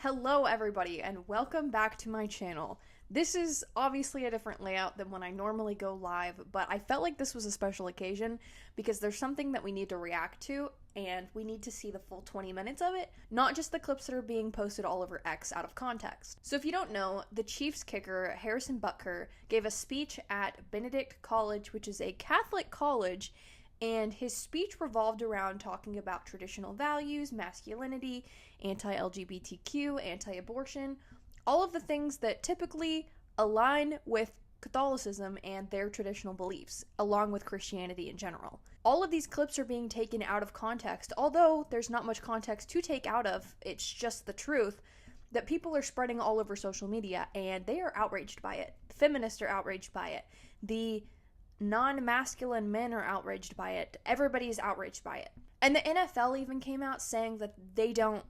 Hello everybody and welcome back to my channel. This is obviously a different layout than when I normally go live, but I felt like this was a special occasion because there's something that we need to react to and we need to see the full 20 minutes of it, not just the clips that are being posted all over X out of context. So if you don't know, the Chiefs kicker, Harrison Butker, gave a speech at Benedict College, which is a Catholic college, and his speech revolved around talking about traditional values, masculinity, anti-LGBTQ, anti-abortion, all of the things that typically align with Catholicism and their traditional beliefs, along with Christianity in general. All of these clips are being taken out of context, although there's not much context to take out of, it's just the truth, that people are spreading all over social media, and they are outraged by it. Feminists are outraged by it. The non-masculine men are outraged by it. Everybody's outraged by it. And the NFL even came out saying that they don't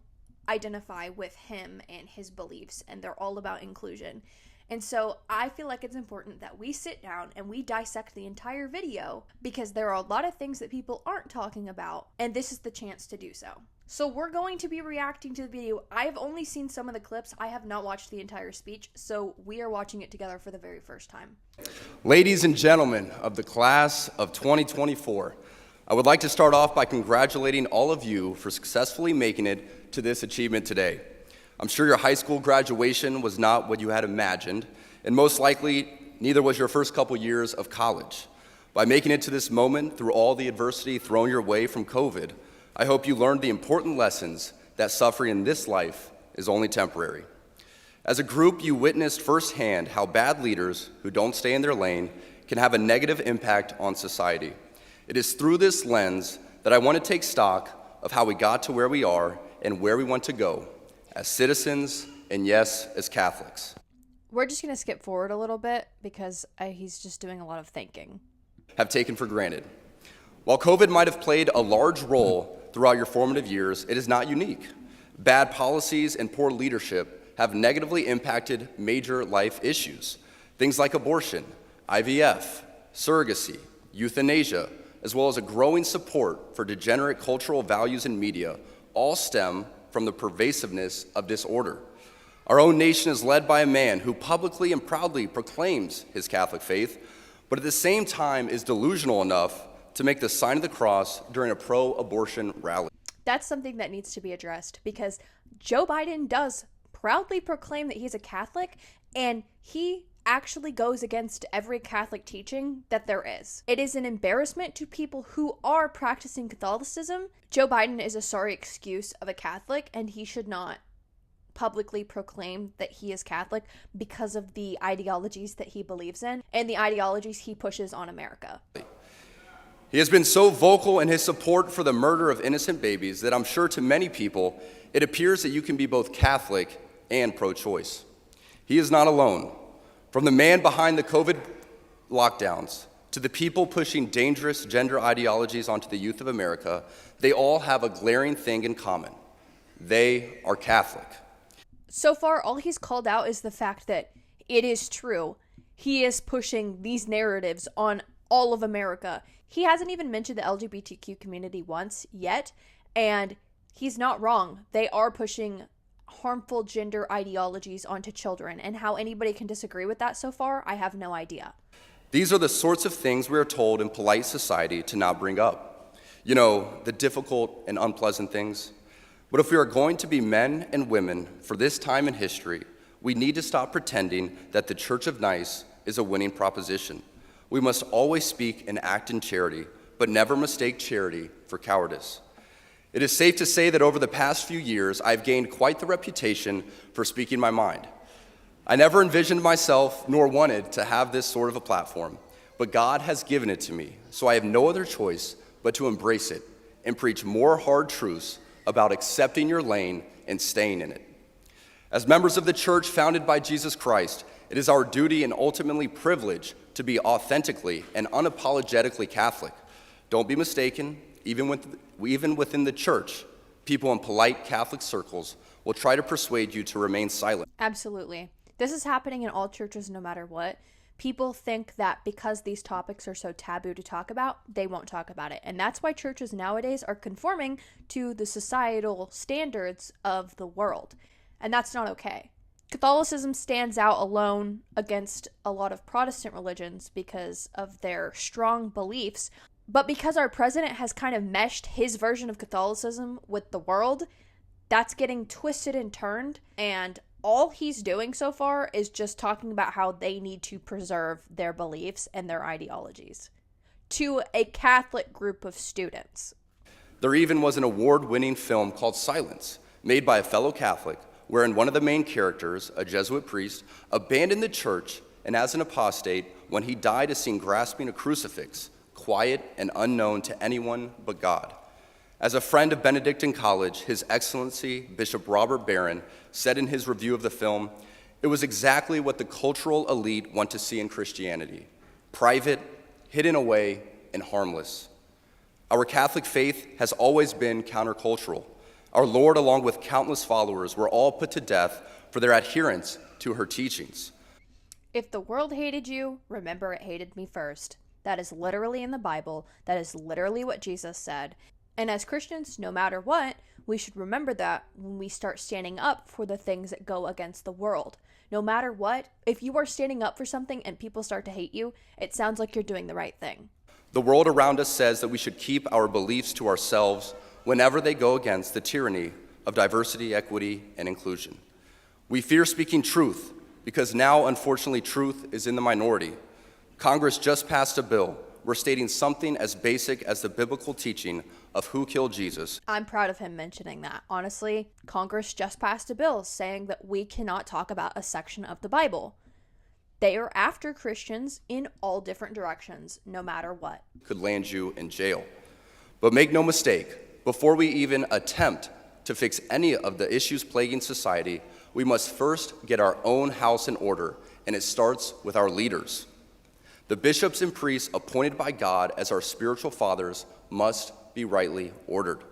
identify with him and his beliefs, and they're all about inclusion. And so I feel like it's important that we sit down and we dissect the entire video because there are a lot of things that people aren't talking about, and this is the chance to do so. So we're going to be reacting to the video. I have only seen some of the clips. I have not watched the entire speech, so we are watching it together for the very first time. Ladies and gentlemen of the class of 2024, I would like to start off by congratulating all of you for successfully making it to this achievement today. I'm sure your high school graduation was not what you had imagined, and most likely neither was your first couple years of college. By making it to this moment through all the adversity thrown your way from COVID, I hope you learned the important lessons that suffering in this life is only temporary. As a group, you witnessed firsthand how bad leaders who don't stay in their lane can have a negative impact on society. It is through this lens that I want to take stock of how we got to where we are and where we want to go as citizens and, yes, as Catholics. We're just going to skip forward a little bit because he's just doing a lot of thinking. Have taken for granted. While COVID might have played a large role throughout your formative years, it is not unique. Bad policies and poor leadership have negatively impacted major life issues. Things like abortion, IVF, surrogacy, euthanasia, as well as a growing support for degenerate cultural values and media, all stem from the pervasiveness of disorder. Our own nation is led by a man who publicly and proudly proclaims his Catholic faith, but at the same time is delusional enough to make the sign of the cross during a pro-abortion rally. That's something that needs to be addressed because Joe Biden does proudly proclaim that he's a Catholic, and he actually goes against every Catholic teaching that there is. It is an embarrassment to people who are practicing Catholicism. Joe Biden is a sorry excuse of a Catholic, and he should not publicly proclaim that he is Catholic because of the ideologies that he believes in and the ideologies he pushes on America. He has been so vocal in his support for the murder of innocent babies that I'm sure to many people it appears that you can be both Catholic and pro-choice. He is not alone. From the man behind the COVID lockdowns to the people pushing dangerous gender ideologies onto the youth of America, they all have a glaring thing in common. They are Catholic. So far, all he's called out is the fact that it is true. He is pushing these narratives on all of America. He hasn't even mentioned the LGBTQ community once yet, and he's not wrong. They are pushing harmful gender ideologies onto children, and how anybody can disagree with that so far, I have no idea. These are the sorts of things we are told in polite society to not bring up. You know, the difficult and unpleasant things. But if we are going to be men and women for this time in history, we need to stop pretending that the Church of Nice is a winning proposition. We must always speak and act in charity, but never mistake charity for cowardice. It is safe to say that over the past few years, I've gained quite the reputation for speaking my mind. I never envisioned myself nor wanted to have this sort of a platform, but God has given it to me, so I have no other choice but to embrace it and preach more hard truths about accepting your lane and staying in it. As members of the church founded by Jesus Christ, it is our duty and ultimately privilege to be authentically and unapologetically Catholic. Don't be mistaken, even within the church, people in polite Catholic circles will try to persuade you to remain silent. Absolutely. This is happening in all churches no matter what. People think that because these topics are so taboo to talk about, they won't talk about it. And that's why churches nowadays are conforming to the societal standards of the world. and that's not okay. Catholicism stands out alone against a lot of Protestant religions because of their strong beliefs, but because our president has kind of meshed his version of Catholicism with the world, that's getting twisted and turned, and all he's doing so far is just talking about how they need to preserve their beliefs and their ideologies to a Catholic group of students. There even was an award-winning film called Silence, made by a fellow Catholic, wherein one of the main characters, a Jesuit priest, abandoned the church and as an apostate, when he died, is seen grasping a crucifix, quiet and unknown to anyone but God. As a friend of Benedictine College, His Excellency Bishop Robert Barron said in his review of the film, "It was exactly what the cultural elite want to see in Christianity: private, hidden away, and harmless." Our Catholic faith has always been countercultural. Our Lord, along with countless followers, were all put to death for their adherence to her teachings. If the world hated you, remember it hated me first. That is literally in the Bible. That is literally what Jesus said. And as Christians, no matter what, we should remember that when we start standing up for the things that go against the world. No matter what, if you are standing up for something and people start to hate you, it sounds like you're doing the right thing. The world around us says that we should keep our beliefs to ourselves whenever they go against the tyranny of diversity, equity, and inclusion. We fear speaking truth because now, unfortunately, truth is in the minority. Congress just passed a bill where stating something as basic as the biblical teaching of who killed Jesus. I'm proud of him mentioning that. Honestly, Congress just passed a bill saying that we cannot talk about a section of the Bible. They are after Christians in all different directions, no matter what. Could land you in jail. But make no mistake, before we even attempt to fix any of the issues plaguing society, we must first get our own house in order, and it starts with our leaders. The bishops and priests appointed by God as our spiritual fathers must be rightly ordered.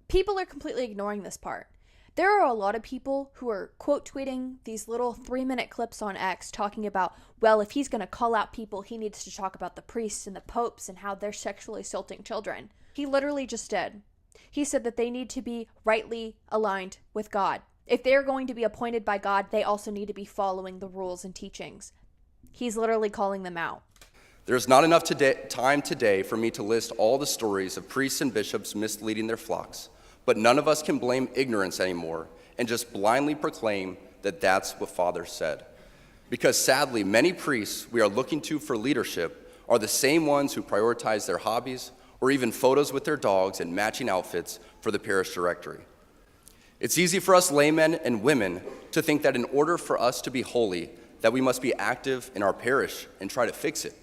People are completely ignoring this part. There are a lot of people who are quote tweeting these little 3-minute clips on X talking about, well, if he's going to call out people, he needs to talk about the priests and the popes and how they're sexually assaulting children. He literally just did. He said that they need to be rightly aligned with God. If they're going to be appointed by God, they also need to be following the rules and teachings. He's literally calling them out. There's not enough time today for me to list all the stories of priests and bishops misleading their flocks, but none of us can blame ignorance anymore and just blindly proclaim that that's what Father said. Because sadly, many priests we are looking to for leadership are the same ones who prioritize their hobbies or even photos with their dogs and matching outfits for the parish directory. It's easy for us laymen and women to think that in order for us to be holy, that we must be active in our parish and try to fix it.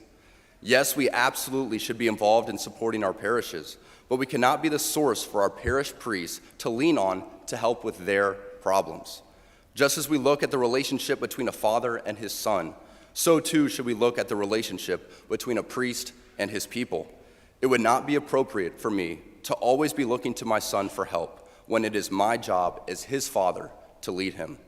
Yes, we absolutely should be involved in supporting our parishes, but we cannot be the source for our parish priests to lean on to help with their problems. Just as we look at the relationship between a father and his son, so too should we look at the relationship between a priest and his people. It would not be appropriate for me to always be looking to my son for help when it is my job as his father to lead him.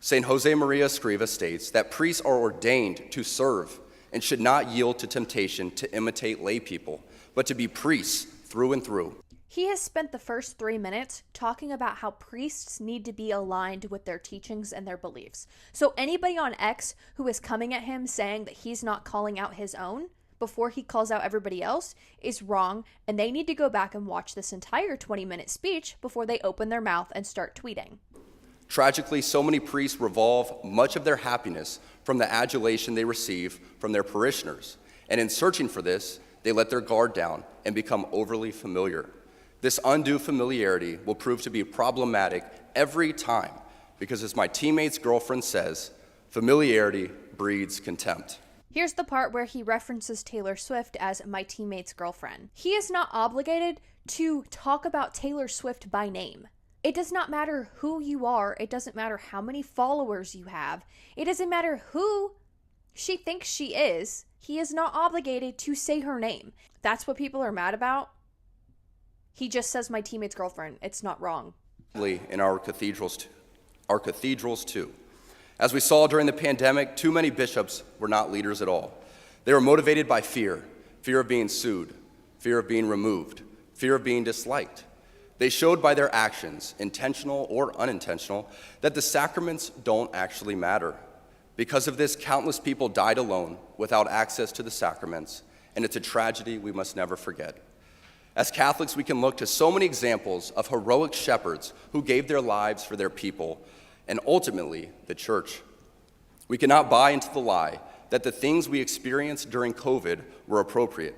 St. Jose Maria Escriva states that priests are ordained to serve and should not yield to temptation to imitate lay people, but to be priests through and through. He has spent the first 3 minutes talking about how priests need to be aligned with their teachings and their beliefs. So anybody on X who is coming at him saying that he's not calling out his own before he calls out everybody else is wrong, and they need to go back and watch this entire 20-minute speech before they open their mouth and start tweeting. Tragically, so many priests revolve much of their happiness from the adulation they receive from their parishioners. And in searching for this, they let their guard down and become overly familiar. This undue familiarity will prove to be problematic every time because, as my teammate's girlfriend says, familiarity breeds contempt. Here's the part where he references Taylor Swift as my teammate's girlfriend. He is not obligated to talk about Taylor Swift by name. It does not matter who you are. It doesn't matter how many followers you have. It doesn't matter who she thinks she is. He is not obligated to say her name. That's what people are mad about. He just says my teammate's girlfriend. It's not wrong. In our cathedrals too. As we saw during the pandemic, too many bishops were not leaders at all. They were motivated by fear of being sued, fear of being removed, fear of being disliked. They showed by their actions, intentional or unintentional, that the sacraments don't actually matter. Because of this, countless people died alone without access to the sacraments, and it's a tragedy we must never forget. As Catholics, we can look to so many examples of heroic shepherds who gave their lives for their people, and ultimately, the church. We cannot buy into the lie that the things we experienced during COVID were appropriate.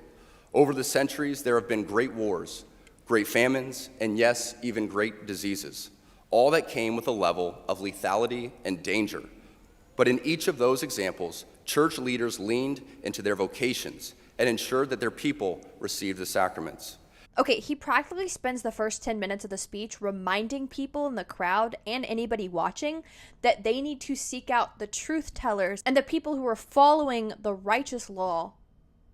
Over the centuries, there have been great wars, great famines, and yes, even great diseases, all that came with a level of lethality and danger. But in each of those examples, church leaders leaned into their vocations and ensured that their people received the sacraments. Okay, he practically spends the first 10 minutes of the speech reminding people in the crowd and anybody watching that they need to seek out the truth tellers and the people who are following the righteous law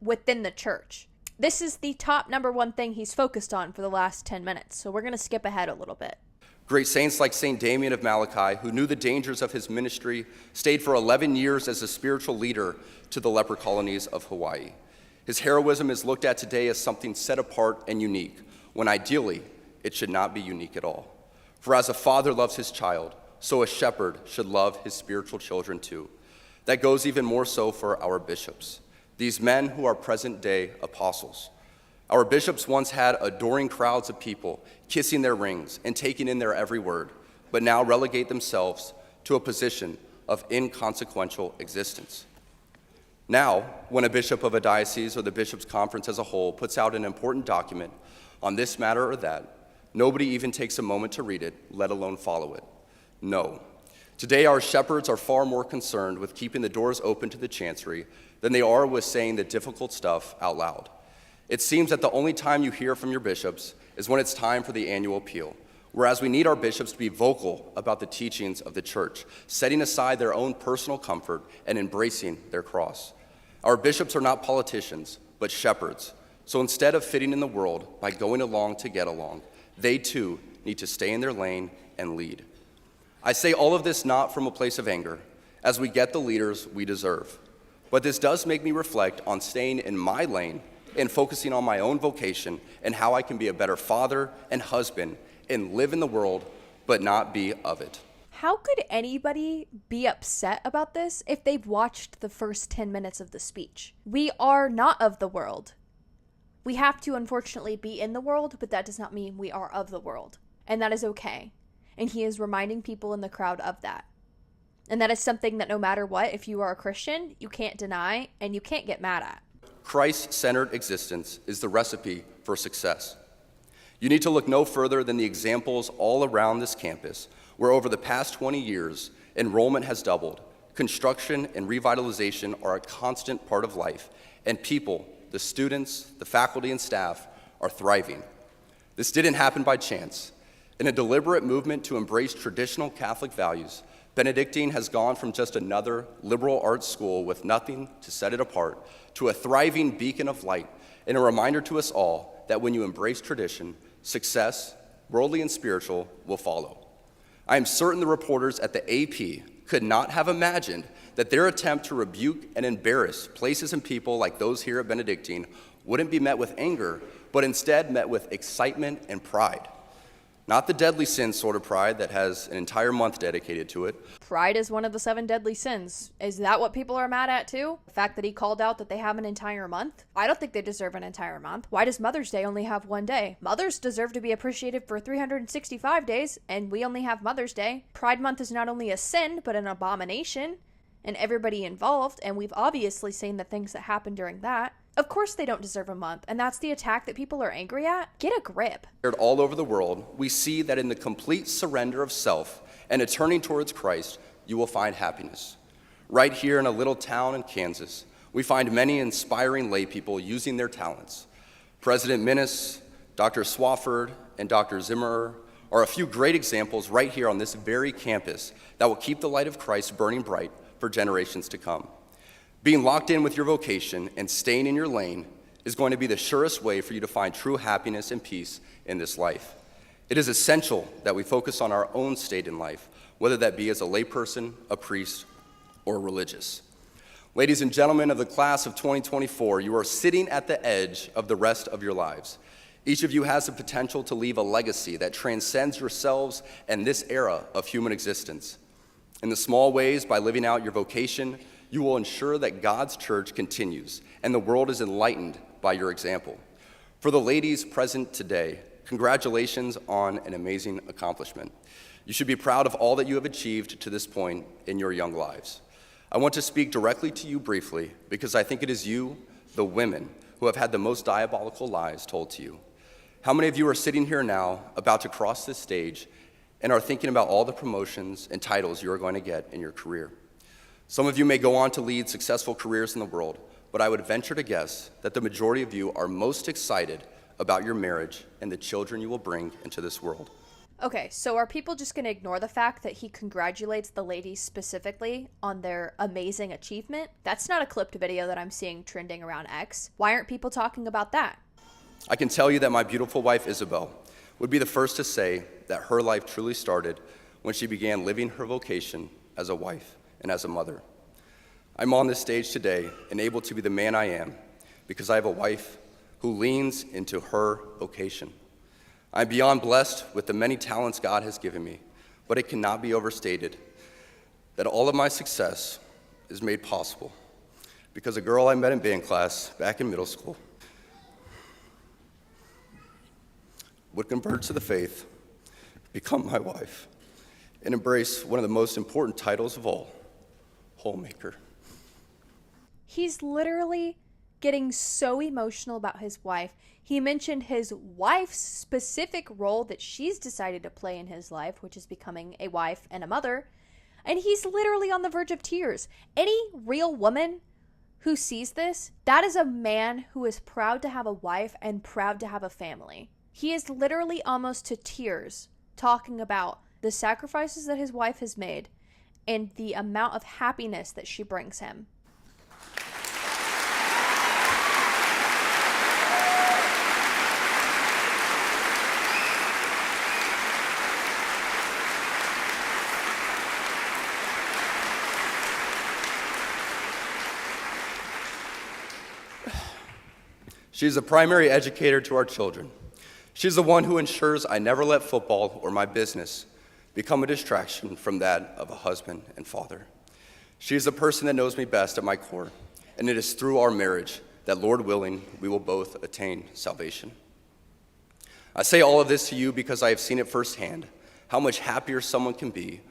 within the church. This is the top number one thing he's focused on for the last 10 minutes, so we're going to skip ahead a little bit. Great saints like St. Damien of Malachi, who knew the dangers of his ministry, stayed for 11 years as a spiritual leader to the leper colonies of Hawaii. His heroism is looked at today as something set apart and unique, when ideally, it should not be unique at all. For as a father loves his child, so a shepherd should love his spiritual children too. That goes even more so for our bishops, these men who are present-day apostles. Our bishops once had adoring crowds of people kissing their rings and taking in their every word, but now relegate themselves to a position of inconsequential existence. Now, when a bishop of a diocese or the bishops' conference as a whole puts out an important document on this matter or that, nobody even takes a moment to read it, let alone follow it. No. Today, our shepherds are far more concerned with keeping the doors open to the chancery than they are with saying the difficult stuff out loud. It seems that the only time you hear from your bishops is when it's time for the annual appeal, whereas we need our bishops to be vocal about the teachings of the church, setting aside their own personal comfort and embracing their cross. Our bishops are not politicians, but shepherds. So instead of fitting in the world by going along to get along, they too need to stay in their lane and lead. I say all of this not from a place of anger, as we get the leaders we deserve. But this does make me reflect on staying in my lane and focusing on my own vocation and how I can be a better father and husband and live in the world, but not be of it. How could anybody be upset about this if they've watched the first 10 minutes of the speech? We are not of the world. We have to, unfortunately, be in the world, but that does not mean we are of the world. And that is okay. And he is reminding people in the crowd of that. And that is something that no matter what, if you are a Christian, you can't deny and you can't get mad at. Christ-centered existence is the recipe for success. You need to look no further than the examples all around this campus, where over the past 20 years, enrollment has doubled, construction and revitalization are a constant part of life, and people, the students, the faculty and staff, are thriving. This didn't happen by chance. In a deliberate movement to embrace traditional Catholic values, Benedictine has gone from just another liberal arts school with nothing to set it apart to a thriving beacon of light and a reminder to us all that when you embrace tradition, success, worldly and spiritual, will follow. I am certain the reporters at the AP could not have imagined that their attempt to rebuke and embarrass places and people like those here at Benedictine wouldn't be met with anger, but instead met with excitement and pride. Not the deadly sin sort of pride that has an entire month dedicated to it. Pride is one of the 7 deadly sins. Is that what people are mad at too? The fact that he called out that they have an entire month? I don't think they deserve an entire month. Why does Mother's Day only have 1 day? Mothers deserve to be appreciated for 365 days, and we only have Mother's Day. Pride Month is not only a sin, but an abomination, and everybody involved, and we've obviously seen the things that happened during that. Of course they don't deserve a month, and that's the attack that people are angry at. Get a grip. All over the world, we see that in the complete surrender of self and a turning towards Christ, you will find happiness. Right here in a little town in Kansas, we find many inspiring lay people using their talents. President Minnis, Dr. Swafford, and Dr. Zimmerer are a few great examples right here on this very campus that will keep the light of Christ burning bright for generations to come. Being locked in with your vocation and staying in your lane is going to be the surest way for you to find true happiness and peace in this life. It is essential that we focus on our own state in life, whether that be as a layperson, a priest, or religious. Ladies and gentlemen of the class of 2024, you are sitting at the edge of the rest of your lives. Each of you has the potential to leave a legacy that transcends yourselves and this era of human existence. In the small ways, by living out your vocation, you will ensure that God's church continues and the world is enlightened by your example. For the ladies present today, congratulations on an amazing accomplishment. You should be proud of all that you have achieved to this point in your young lives. I want to speak directly to you briefly because I think it is you, the women, who have had the most diabolical lies told to you. How many of you are sitting here now, about to cross this stage, and are thinking about all the promotions and titles you are going to get in your career? Some of you may go on to lead successful careers in the world, but I would venture to guess that the majority of you are most excited about your marriage and the children you will bring into this world. Okay, so are people just going to ignore the fact that he congratulates the ladies specifically on their amazing achievement? That's not a clipped video that I'm seeing trending around X. Why aren't people talking about that? I can tell you that my beautiful wife, Isabel, would be the first to say that her life truly started when she began living her vocation as a wife and as a mother. I'm on this stage today and able to be the man I am because I have a wife who leans into her vocation. I'm beyond blessed with the many talents God has given me, but it cannot be overstated that all of my success is made possible because a girl I met in band class back in middle school would convert to the faith, become my wife, and embrace one of the most important titles of all, homemaker. He's literally getting so emotional about his wife. He mentioned his wife's specific role that she's decided to play in his life, which is becoming a wife and a mother, and he's literally on the verge of tears. Any real woman who sees this, that is a man who is proud to have a wife and proud to have a family. He is literally almost to tears talking about the sacrifices that his wife has made and the amount of happiness that she brings him. She's the primary educator to our children. She's the one who ensures I never let football or my business become a distraction from that of a husband and father. She is the person that knows me best at my core, and it is through our marriage that, Lord willing, we will both attain salvation. I say all of this to you because I have seen it firsthand, how much happier someone can be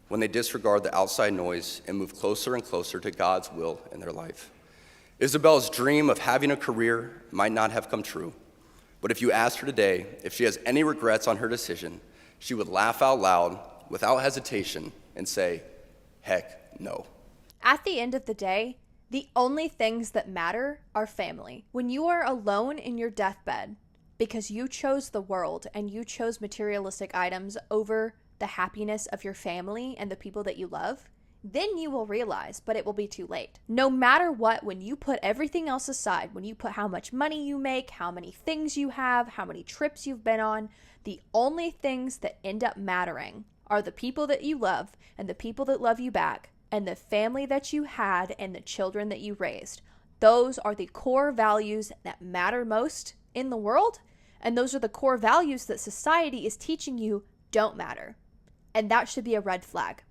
when they disregard the outside noise and move closer and closer to God's will in their life. Isabel's dream of having a career might not have come true, but if you asked her today if she has any regrets on her decision, she would laugh out loud without hesitation and say, heck no. At the end of the day, the only things that matter are family. When you are alone in your deathbed because you chose the world and you chose materialistic items over the happiness of your family and the people that you love, then you will realize, but it will be too late. No matter what, when you put everything else aside, when you put how much money you make, how many things you have, how many trips you've been on, the only things that end up mattering are the people that you love and the people that love you back and the family that you had and the children that you raised. Those are the core values that matter most in the world, and those are the core values that society is teaching you don't matter. And that should be a red flag.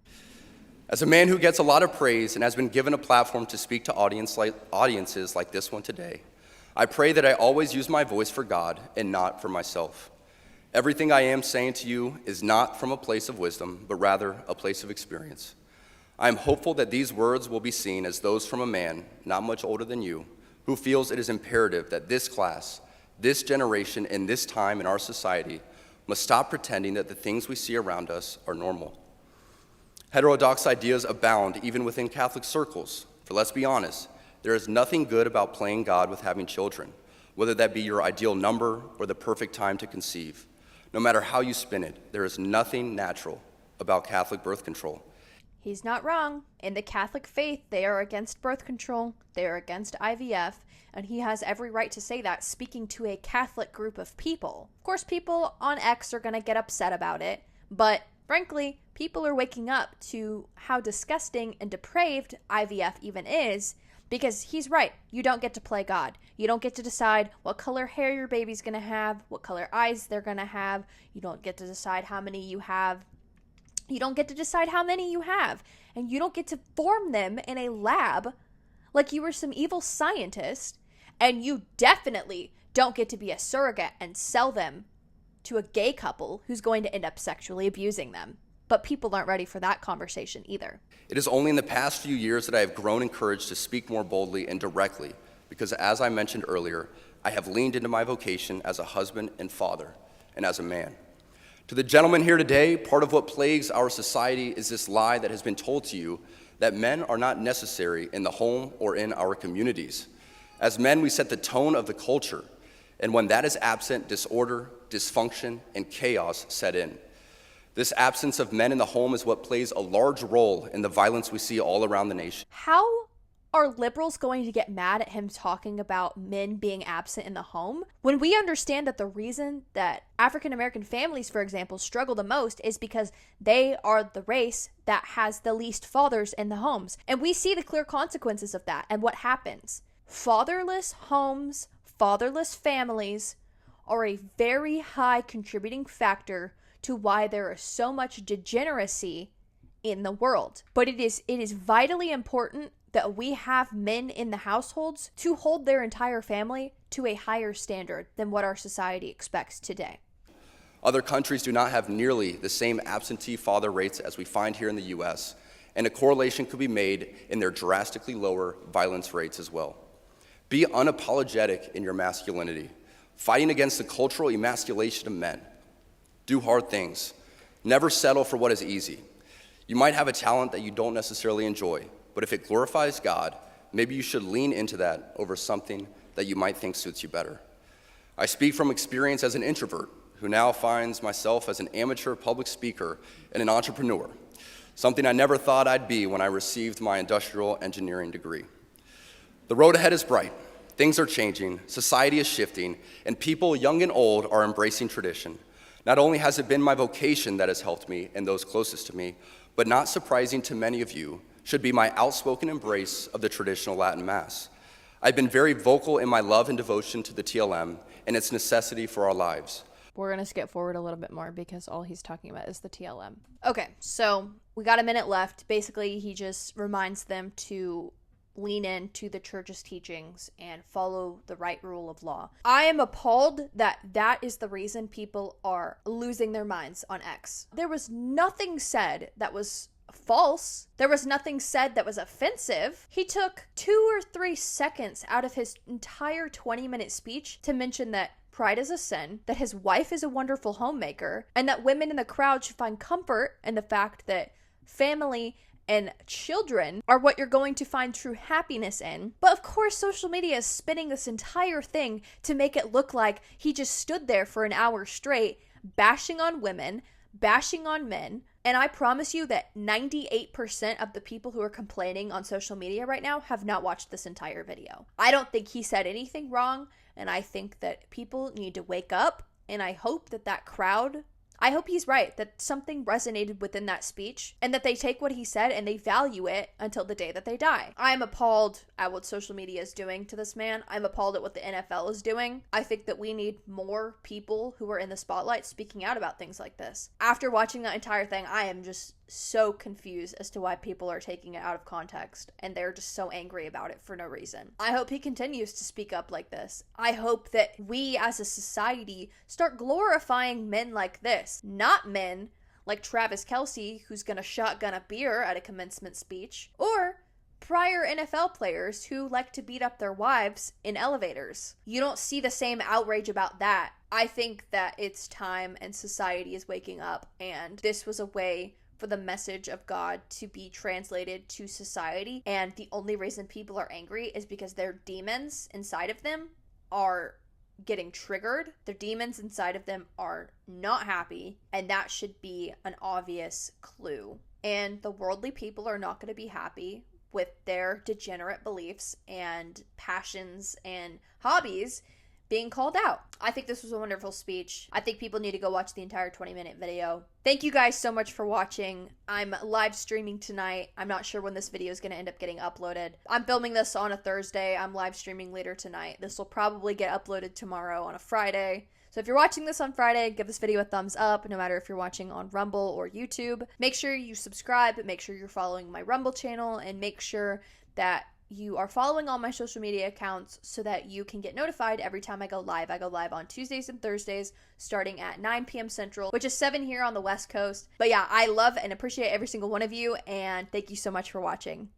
As a man who gets a lot of praise and has been given a platform to speak to audiences like this one today, I pray that I always use my voice for God and not for myself. Everything I am saying to you is not from a place of wisdom, but rather a place of experience. I am hopeful that these words will be seen as those from a man not much older than you, who feels it is imperative that this class, this generation, and this time in our society must stop pretending that the things we see around us are normal. Heterodox ideas abound even within Catholic circles, for let's be honest, there is nothing good about playing God with having children, whether that be your ideal number or the perfect time to conceive. No matter how you spin it, there is nothing natural about Catholic birth control. He's not wrong. In the Catholic faith, they are against birth control, they are against IVF, and he has every right to say that, speaking to a Catholic group of people. Of course, people on X are going to get upset about it, but frankly, people are waking up to how disgusting and depraved IVF even is, Because he's right. You don't get to play God. You don't get to decide what color hair your baby's going to have, what color eyes they're going to have. You don't get to decide how many you have. You don't get to decide how many you have. And you don't get to form them in a lab like you were some evil scientist. And you definitely don't get to be a surrogate and sell them to a gay couple who's going to end up sexually abusing them. But people aren't ready for that conversation either. It is only in the past few years that I have grown encouraged to speak more boldly and directly, because as I mentioned earlier, I have leaned into my vocation as a husband and father, and as a man. To the gentlemen here today, part of what plagues our society is this lie that has been told to you that men are not necessary in the home or in our communities. As men, we set the tone of the culture, and when that is absent, disorder, dysfunction, and chaos set in. This absence of men in the home is what plays a large role in the violence we see all around the nation. How are liberals going to get mad at him talking about men being absent in the home when we understand that the reason that African American families, for example, struggle the most is because they are the race that has the least fathers in the homes? And we see the clear consequences of that and what happens. Fatherless homes, fatherless families are a very high contributing factor to why there is so much degeneracy in the world. But it is vitally important that we have men in the households to hold their entire family to a higher standard than what our society expects today. Other countries do not have nearly the same absentee father rates as we find here in the US, and a correlation could be made in their drastically lower violence rates as well. Be unapologetic in your masculinity, fighting against the cultural emasculation of men. Do hard things. Never settle for what is easy. You might have a talent that you don't necessarily enjoy, but if it glorifies God, maybe you should lean into that over something that you might think suits you better. I speak from experience as an introvert who now finds myself as an amateur public speaker and an entrepreneur, something I never thought I'd be when I received my industrial engineering degree. The road ahead is bright. Things are changing, society is shifting, and people, young and old, are embracing tradition. Not only has it been my vocation that has helped me and those closest to me, but not surprising to many of you, should be my outspoken embrace of the traditional Latin Mass. I've been very vocal in my love and devotion to the TLM and its necessity for our lives. We're going to skip forward a little bit more because all he's talking about is the TLM. Okay, so we got a minute left. Basically, he just reminds them to lean into the church's teachings and follow the right rule of law. I am appalled that that is the reason people are losing their minds on X. There was nothing said that was false. There was nothing said that was offensive. He took 2 or 3 seconds out of his entire 20-minute speech to mention that pride is a sin, that his wife is a wonderful homemaker, and that women in the crowd should find comfort in the fact that family and children are what you're going to find true happiness in. But of course, social media is spinning this entire thing to make it look like he just stood there for an hour straight, bashing on women, bashing on men. And I promise you that 98% of the people who are complaining on social media right now have not watched this entire video. I don't think he said anything wrong, and I think that people need to wake up, and I hope that that crowd, I hope he's right, that something resonated within that speech and that they take what he said and they value it until the day that they die. I am appalled at what social media is doing to this man. I'm appalled at what the NFL is doing. I think that we need more people who are in the spotlight speaking out about things like this. After watching that entire thing, I am just so confused as to why people are taking it out of context and they're just so angry about it for no reason. I hope he continues to speak up like this. I hope that we as a society start glorifying men like this, not men like Travis Kelce, who's gonna shotgun a beer at a commencement speech, or prior NFL players who like to beat up their wives in elevators. You don't see the same outrage about that. I think that it's time and society is waking up, and this was a way for the message of God to be translated to society. And the only reason people are angry is because their demons inside of them are getting triggered. Their demons inside of them are not happy, and that should be an obvious clue. And the worldly people are not going to be happy with their degenerate beliefs and passions and hobbies being called out. I think this was a wonderful speech. I think people need to go watch the entire 20-minute video. Thank you guys so much for watching. I'm live streaming tonight. I'm not sure when this video is going to end up getting uploaded. I'm filming this on a Thursday. I'm live streaming later tonight. This will probably get uploaded tomorrow on a Friday. So if you're watching this on Friday, give this video a thumbs up, no matter if you're watching on Rumble or YouTube. Make sure you subscribe, make sure you're following my Rumble channel, and make sure that you are following all my social media accounts so that you can get notified every time I go live. I go live on Tuesdays and Thursdays starting at 9 p.m. Central, which is 7 here on the West Coast. But yeah, I love and appreciate every single one of you, and thank you so much for watching.